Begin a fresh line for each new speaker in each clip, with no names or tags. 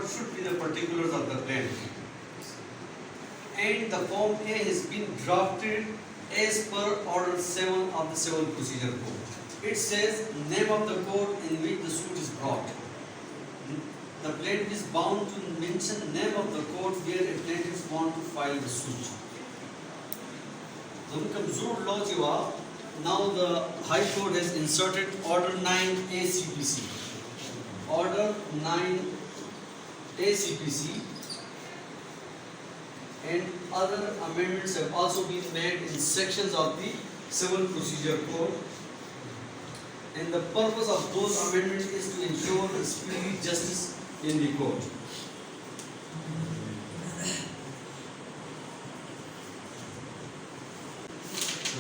what should be the particulars of the plan. And the Form A has been drafted as per Order 7 of the Civil Procedure Code. It says name of the court in which the suit is brought. The plaintiff is bound to mention name of the court where a plaintiff wants to file the suit. Now the High Court has inserted Order 9 ACPC. Order 9 ACPC and other amendments have also been made in sections of the Civil Procedure Code. And the purpose of those amendments is to ensure speedy justice in the court.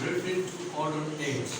Referring to Order 8.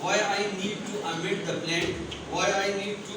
why I need to amend the plant, why I need to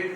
8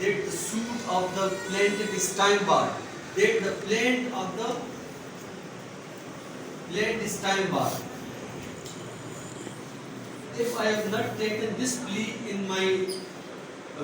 that the suit of the plaintiff is time barred, that the plaint of the plaint is time barred. If I have not taken this plea in my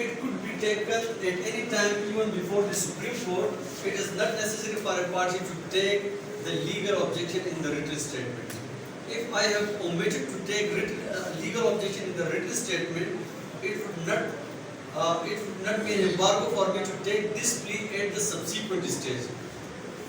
it could be taken at any time even before the Supreme Court. It is not necessary for a party to take the legal objection in the written statement. If I have omitted to take legal objection in the written statement, it would not be an embargo for me to take this plea at the subsequent stage.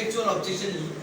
factual objection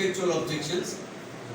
factual objections,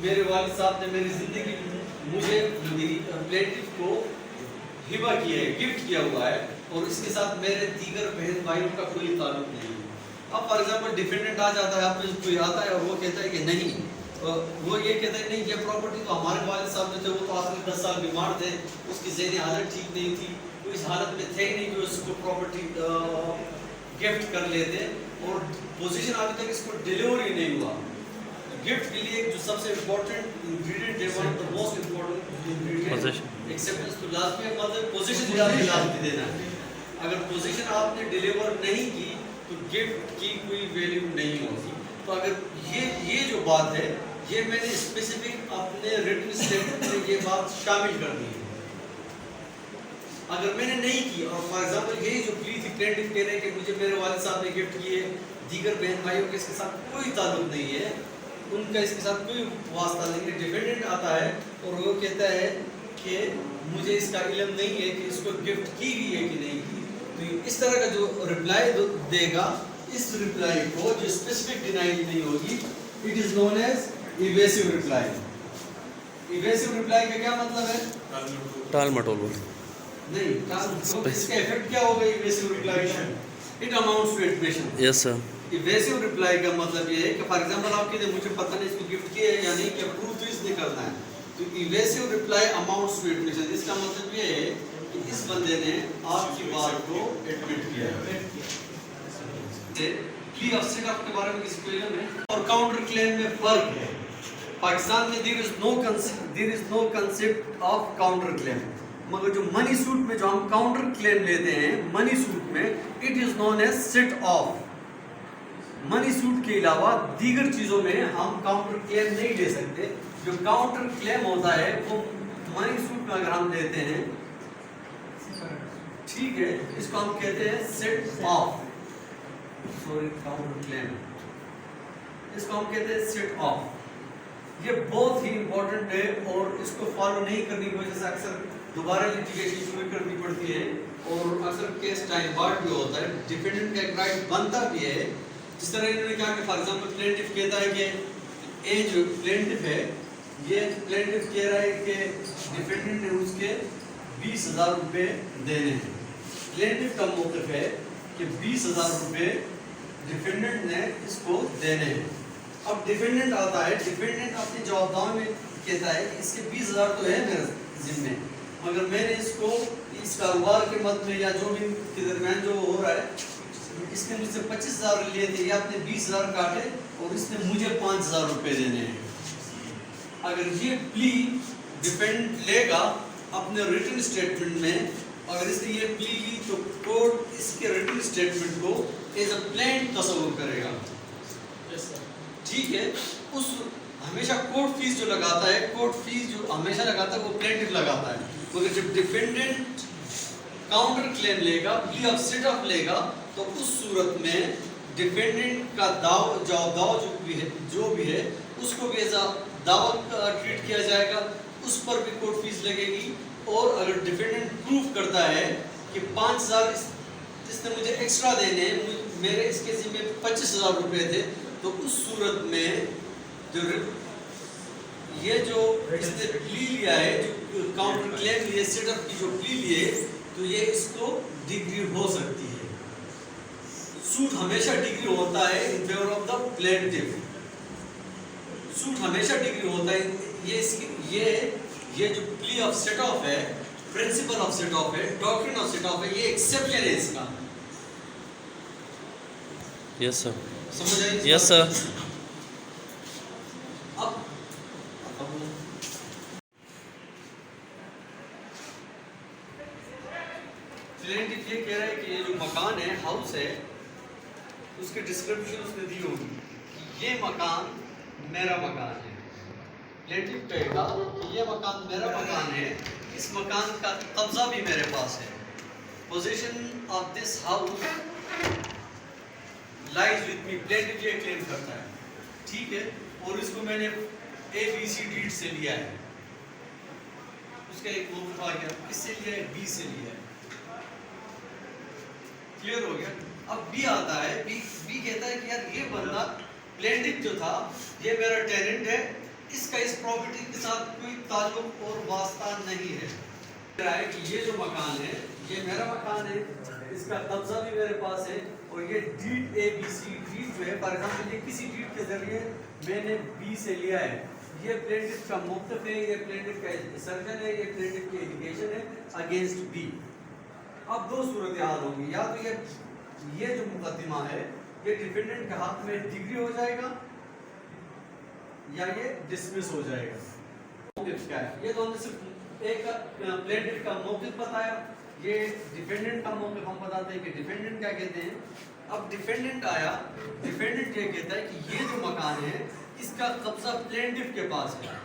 میرے والد صاحب نے میری زندگی مجھے plaintiff کو ہبہ کیا ہے، گفٹ کیا ہوا ہے، اور اس کے ساتھ میرے دیگر بہن بھائیوں کا کوئی تعلق نہیں ہے۔ اب فار ایگزامپل ڈیفینڈنٹ آ جاتا ہے، آپ میں کوئی آتا ہے اور وہ کہتا ہے کہ نہیں، وہ یہ کہتا ہے نہیں یہ پراپرٹی تو ہمارے والد صاحب جو تھے وہ تو آخری 10 سال بیمار تھے، اس کی ذہنی حالت ٹھیک نہیں تھی، وہ اس حالت میں تھے ہی نہیں کہ اس کو پراپرٹی گفٹ کر لیتے، اور پوزیشن ابھی تک اس کو ڈیلیور ہی نہیں ہوا۔ گفٹ کے لیے جو سب سے امپورٹنٹ انگریڈینٹ ہے، one of the most important ingredient acceptance تو لازمی ہے، مطلب پوزیشن لازمی دینا ہے۔ اگر پوزیشن آپ نے ڈیلیور نہیں کی تو گفٹ کی کوئی ویلیو نہیں ہوگی۔ تو اگر یہ جو بات ہے یہ میں نے اسپیسیفک اپنے ریٹن اسٹیٹمنٹ میں یہ بات شامل کر دی ہے۔ اگر میں نے نہیں کی، اور فار ایگزامپل یہی جو پلی تھی، پلینٹف کہہ رہے ہیں کہ مجھے میرے والد صاحب نے گفٹ کیے، دیگر بہن بھائیوں کے اس کے ساتھ کوئی تعلق نہیں ہے، ان کا اس کے ساتھ کوئی واسطہ نہیں ہے، ڈیفینڈنٹ آتا ہے اور وہ کہتا ہے کہ مجھے اس کا علم نہیں ہے کہ اس کو گفٹ کی گئی ہے کہ نہیں کی، تو اس طرح کا جو رپلائی دے گا، اس رپلائی کو جو اسپیسیفک ڈینائل نہیں ہوگی، it is known as evasive reply. Evasive reply کا کیا مطلب ہے؟
ٹال مٹول
نہیں، اس کا ایفیکٹ کیا ہوگا ایویسو رپلائی کا؟ It amounts to admission.
Yes sir.
Evasive reply کا مطلب یہ ہے کہ فار ایگزامپل آپ کہتے ہیں مجھے پتہ نہیں اس کو گفٹ کیا ہے یا نہیں، کیا پروف اس نکلنا ہے، تو ایویسو رپلائی اماؤنٹس ٹو ایڈمیشن، اس کا مطلب یہ ہے کہ اس بندے نے آپ کی بات کو ایڈمٹ کیا ہے۔ پلی آف سیٹ آف کے بارے میں کسی کو علم ہے؟ اور کاؤنٹر کلیم میں فرق ہے۔ پاکستان میں دیر از نو کنسیپٹ آف کاؤنٹر کلیم، مگر جو منی سوٹ میں جو ہم کاؤنٹر کلیم لیتے ہیں، منی سوٹ میں it is known as set off. Money suit کے علاوہ دیگر چیزوں میں ہم کاؤنٹر کلیم نہیں لے سکتے۔ جو کاؤنٹر کلیم ہوتا ہے وہ منی سوٹ میں اگر ہم لیتے ہیں، ٹھیک ہے، اس کو ہم کہتے ہیں سیٹ آف، سوری کاؤنٹر کلیم، اس کو ہم کہتے ہیں سیٹ آف۔ یہ بہت ہی امپورٹنٹ ہے اور اس کو فالو نہیں کرنے کی وجہ سے اکثر دوبارہ لیٹیگیشن شروع کرنی پڑتی ہے اور اکثر کیس ٹائم بعد بھی ہوتا ہے۔ ڈیفینڈنٹ کا ایک رائٹ بنتا بھی ہے، جس طرح انہوں نے کہا کہ فار ایگزامپل پلینٹف کہتا ہے کہ اے جو پلینٹف ہے، یہ پلینٹف کہہ رہا ہے کہ ڈیفینڈنٹ نے اس کے 20,000 روپے دینے ہیں۔ پلینٹف کا موقف ہے کہ 20,000 روپے ڈیفینڈنٹ نے اس کو دینے ہیں۔ اب ڈیفینڈنٹ آتا ہے، ڈیفینڈنٹ اپنی جوابداؤں میں کہتا ہے کہ اس کے 20,000 تو ہے میرے ذمے، مگر میں نے اس کو اس کاروبار کے مد میں یا جو بھی کے درمیان جو ہو رہا ہے، اس نے مجھ سے 25,000 لیے تھے، یا اپنے 20,000 کاٹے اور اس نے مجھے 5,000 روپے دینے ہیں۔ اگر یہ پلی ڈیفینڈنٹ لے گا اپنے ریٹن اسٹیٹمنٹ میں، اگر اس نے یہ پلی لی تو کورٹ اس کے ریٹن اسٹیٹمنٹ کو ایز اے پلینٹ تصور کرے گا، ٹھیک ہے۔ اس ہمیشہ کورٹ فیس جو لگاتا ہے، کورٹ فیس جو ہمیشہ لگاتا ہے وہ پلینٹف لگاتا ہے، مگر جب ڈیفینڈنٹ کاؤنٹر کلیم لے گا، پلی آف سیٹ آف لے گا، تو اس صورت میں ڈیفینڈنٹ کا جواب جو بھی ہے اس کو بھی ایز اے دعویٰ ٹریٹ کیا جائے گا، اس پر بھی کورٹ فیس لگے گی، اور اگر ڈیفینڈنٹ پروف کرتا ہے کہ 5,000 اس نے مجھے ایکسٹرا دینے ہیں، میرے اس کے ذمہ 25,000 روپے تھے، تو اس صورت میں یہ جو اس نے پلی لیا ہے، جو کاؤنٹر کلیم لیے، سیٹ اپ کی جو پلی لیے، تو یہ اس کو ڈگری ہو سکتی ہے۔ سوٹ ہمیشہ ڈگری ہوتا ہے in favour of the plaintiff, suit ہمیشہ ڈگری ہوتا ہے۔ یہ جو پلی آف سیٹ آف ہے، پرنسپل آف سیٹ آف ہے، ڈاکٹرن آف سیٹ آف ہے، یہ ایکسیپشن ہے اس کا۔
یس سر،
سمجھ آئی؟
یس سر۔
اب پلینٹف یہ کہہ رہا ہے کہ یہ جو مکان ہے، ہاؤس ہے، اس کی ڈسکرپشن اس نے دی ہوگی کہ یہ مکان میرا مکان ہے۔ پلینٹف کہے گا کہ یہ مکان میرا مکان ہے، اس مکان کا قبضہ بھی میرے پاس ہے۔ Position of this house لائز with me, plaintiff یہ کلیم کرتا ہے، ٹھیک ہے، اور اس کو میں نے ABC ڈیڈ سے لیا ہے، اس کا ایک موقف آ گیا، کس سے لیا ہے؟ B سے لیا ہے، کلیئر ہو گیا۔ اب B آتا ہے، B کہتا ہے کہ یار یہ بندہ پلینٹف جو تھا یہ میرا ٹیننٹ ہے، اس کا اس پراپرٹی کے ساتھ کوئی تعلق اور واسطہ نہیں ہے. کہ یہ جو مکان ہے یہ میرا مکان ہے, اس کا قبضہ بھی میرے پاس ہے, اور یہ deed A B C deed جو ہے فار ایگزامپل یہ کسی ڈیڈ کے ذریعے میں نے بی سے لیا ہے, یہ پلینٹف کا موقف ہے, یہ پلینٹف کا سرکل ہے, یہ پلینٹف کی ایلیگیشن ہے اگینسٹ بی. اب دو صورتحال ہوں گی, یا تو یہ جو مقدمہ ہے یہ ڈیفینڈنٹ کے ہاتھ میں ڈگری ہو جائے گا یا یہ ڈسمس ہو جائے گا. موقف کیا ہے, یہ تو ہم نے صرف ایک پلینٹف کا موقف بتایا, یہ ڈیفینڈنٹ کا موقف ہم بتاتے ہیں کہ ڈیفینڈنٹ کیا کہتے ہیں. اب ڈیفینڈنٹ آیا, ڈیفینڈنٹ یہ کہتا ہے کہ یہ جو مکان ہے اس کا قبضہ پلینٹف کے پاس ہے.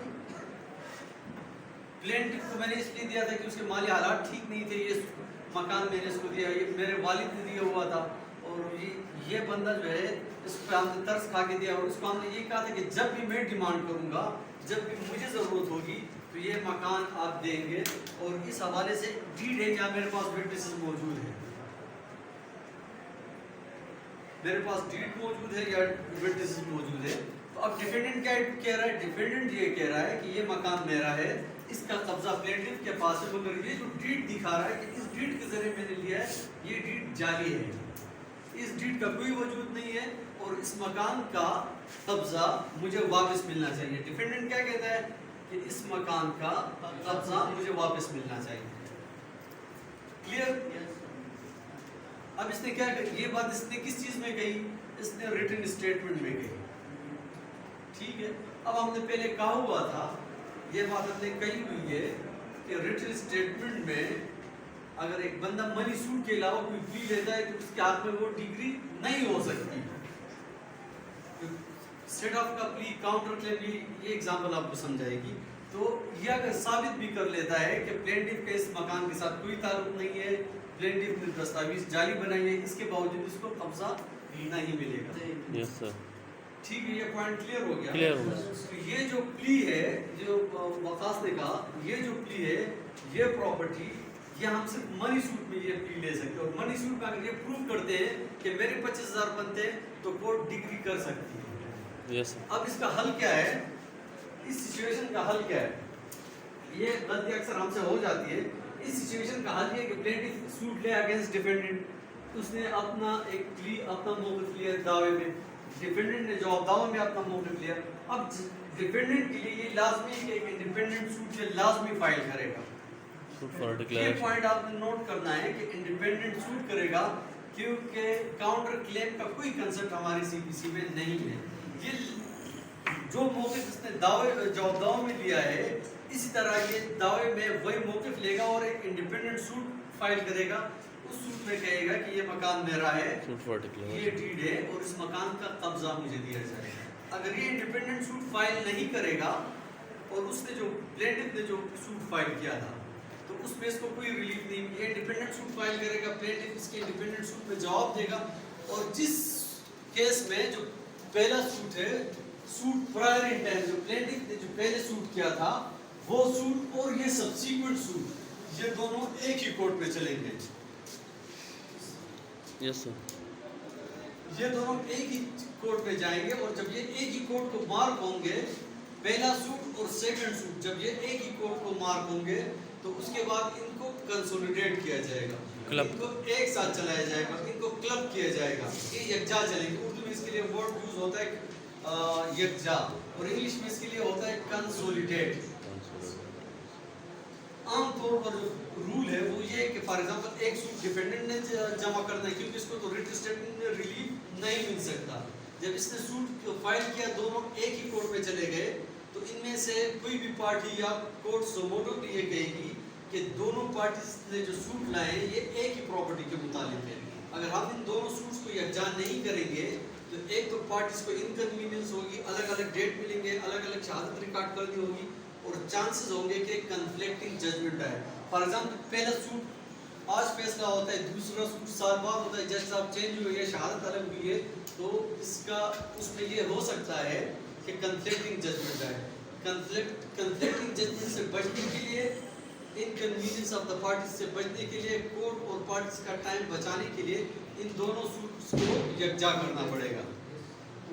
پلینٹف کو میں نے اس لیے دیا تھا کہ اس کے مالی حالات ٹھیک نہیں تھے, یہ مکان میں نے اس کو دیا, یہ میرے والد نے دیا ہوا تھا, اور یہ بندہ جو ہے اس پہ ہم نے ترس کھا کے دیا, اور اس کو ہم نے یہ کہا تھا کہ جب بھی میں ڈیمانڈ کروں گا, جب بھی مجھے ضرورت ہوگی تو یہ مکان آپ دیں گے. اور اس حوالے سے ڈیڈ ہے یا میرے پاس وٹنسز موجود ہیں, میرے پاس ڈیڈ موجود ہے یا وٹنسز موجود ہے. تو اب ڈیفینڈنٹ کیا کہہ رہا ہے, ڈیفینڈنٹ یہ کہہ رہا ہے کہ یہ مکان میرا ہے, اس کا قبضہ پلینٹف کے پاس ہے, مگر یہ جو ڈیڈ دکھا رہا ہے کہ اس ڈیڈ کے ذریعے میں نے لیا ہے, یہ ڈیڈ جعلی ہے, اس ڈیڈ کا کوئی وجود نہیں ہے, اور اس مکان کا قبضہ مجھے واپس ملنا چاہیے. ڈیفینڈنٹ کیا کہتا ہے کہ اس مکان کا قبضہ مجھے واپس ملنا چاہیے. کلیئر؟ اب اس نے کیا, یہ بات اس نے کس چیز میں کہی, اس نے ریٹن اسٹیٹمنٹ میں کہی. ٹھیک ہے, اب ہم نے پہلے کہا ہوا تھا, یہ بات ہم نے کہی ہوئی ہے کہ ریٹن اسٹیٹمنٹ میں اگر ایک بندہ منی سوٹ کے علاوہ کوئی پلی لیتا ہے تو اس کے ہاتھ میں وہ ڈگری نہیں ہو سکتی. سیٹ آف کا پلی, کاؤنٹر کلیم, یہ ایگزامپل آپ کو سمجھائے گی. تو یہ اگر ثابت بھی کر لیتا ہے کہ پلینٹف کے اس مکان کے ساتھ کوئی تعلق نہیں ہے, پلینٹف نے دستاویز جعلی بنائی ہے, اس کے باوجود اس کو قبضہ نہیں ملے گا.
یس سر,
ٹھیک ہے, یہ پوائنٹ کلیئر ہو گیا.
کلیئر ہو گیا.
یہ جو پلی ہے, جو وقاص نے کہا, یہ جو پلی ہے, یہ پراپرٹی, یہ ہم صرف منی سوٹ میں یہ پلی لے سکتے ہیں, اور منی سوٹ میں اگر یہ پروف کرتے ہیں کہ میرے 25,000 بنتے ہیں تو کورٹ ڈگری کر سکتی ہے.
یس سر.
اب اس کا حل کیا ہے, اس سچویشن کا حل کیا ہے, یہ غلطی اکثر ہم سے ہو جاتی ہے. اس سچویشن کا حل یہ کہ پلینٹف سوٹ لے اگینسٹ ڈیفینڈنٹ, اس نے اپنا ایک پلی, اپنا موقف لیا دعوے میں, ڈیفینڈنٹ نے جواب دعوے میں اپنا موقف لیا. اب ڈیفینڈنٹ کے لیے یہ لازمی ہے کہ انڈیپینڈنٹ سوٹ سے لازمی فائل کرے گا. یہ پوائنٹ آپ نے نوٹ کرنا ہے کہ انڈیپینڈنٹ سوٹ کرے گا, کیونکہ کاؤنٹر کلیم کا کوئی کنسپٹ ہماری سی پی سی میں نہیں ہے. یہ جو موقف اس نے جواب دعوے میں لیا ہے, اسی طرح یہ دعوے میں وہی موقف لے گا اور ایک انڈیپینڈنٹ سوٹ فائل کرے گا. اس سوٹ میں کہے گا کہ یہ مکان میرا ہے, یہ ڈیڈ ہے, اور اس مکان کا قبضہ مجھے دیا جائے گا. اگر یہ انڈیپینڈنٹ سوٹ فائل نہیں کرے گا, اور اس نے جو پلینٹف نے جو سوٹ فائل کیا تھا تو اس میں اس کو کوئی ریلیف نہیں. یہ انڈیپینڈنٹ سوٹ فائل کرے گا, پلینٹف اس کے انڈیپینڈنٹ سوٹ میں جواب دے گا, اور جس کیس میں جو پہلا سوٹ ہے, سوٹ پرائر ان ٹائم, جو پلینٹف نے جو پہلے سوٹ کیا تھا وہ سوٹ اور یہ سبسیکوینٹ سوٹ, یہ دونوں ایک ہی کورٹ میں چلیں گے.
یس سر.
یہ دونوں ایک ہی کورٹ میں جائیں گے, اور جب یہ ایک ہی کورٹ کو مارک ہوں گے, پہلا سوٹ اور سیکنڈ سوٹ جب یہ ایک ہی کورٹ کو مارک ہوں گے, تو اس کے بعد ان کو کنسولیڈیٹ کیا جائے گا, ان کو ایک ساتھ چلایا جائے گا, ان کو کلب کیا جائے گا, یہ یکجا چلیں گے. اردو میں اس کے لیے ورڈ یوز ہوتا ہے یکجا, اور انگلش میں اس کے لیے ہوتا ہے کنسولیڈیٹ. عام طور پر جو رول ہے وہ یہ ہے کہ فار ایگزامپل ایک سوٹ ڈیفینڈنٹ نے جمع کرنا ہے, کیونکہ اس کو تو ریٹ اسٹیٹمنٹ میں ریلیف نہیں مل سکتا. جب اس نے سوٹ فائل کیا, دونوں ایک ہی کورٹ میں چلے گئے, تو ان میں سے کوئی بھی پارٹی یا کورٹ سوموٹو بھی یہ کہے گی کہ دونوں پارٹیز نے جو سوٹ لائے ہیں یہ ایک ہی پراپرٹی کے متعلق ہے. اگر ہم ان دونوں سوٹس کو یکجا نہیں کریں گے تو ایک تو پارٹیز کو انکنوینئنس ہوگی, الگ الگ ڈیٹ ملیں گے, الگ الگ شہادت ریکارڈ کرنی ہوگی, اور چانسز ہوں گے کہ کنفلکٹنگ ججمنٹ ہے. فار ایگزامپل پہلا سوٹ آج فیصلہ ہوتا ہے, دوسرا سوٹ سال بعد ہوتا ہے, جج صاحب چینج ہوئی ہے, شہادت الگ ہوئی ہے, تو اس میں یہ ہو سکتا ہے کہ کنفلکٹنگ ججمنٹ ہے. کنفلکٹنگ ججمنٹ سے بچنے کے لیے, انکنوینئنس آف دا پارٹیز سے بچنے کے لیے, کورٹ اور پارٹیز کا ٹائم بچانے کے لیے ان دونوں سوٹس کو یکجا کرنا پڑے گا.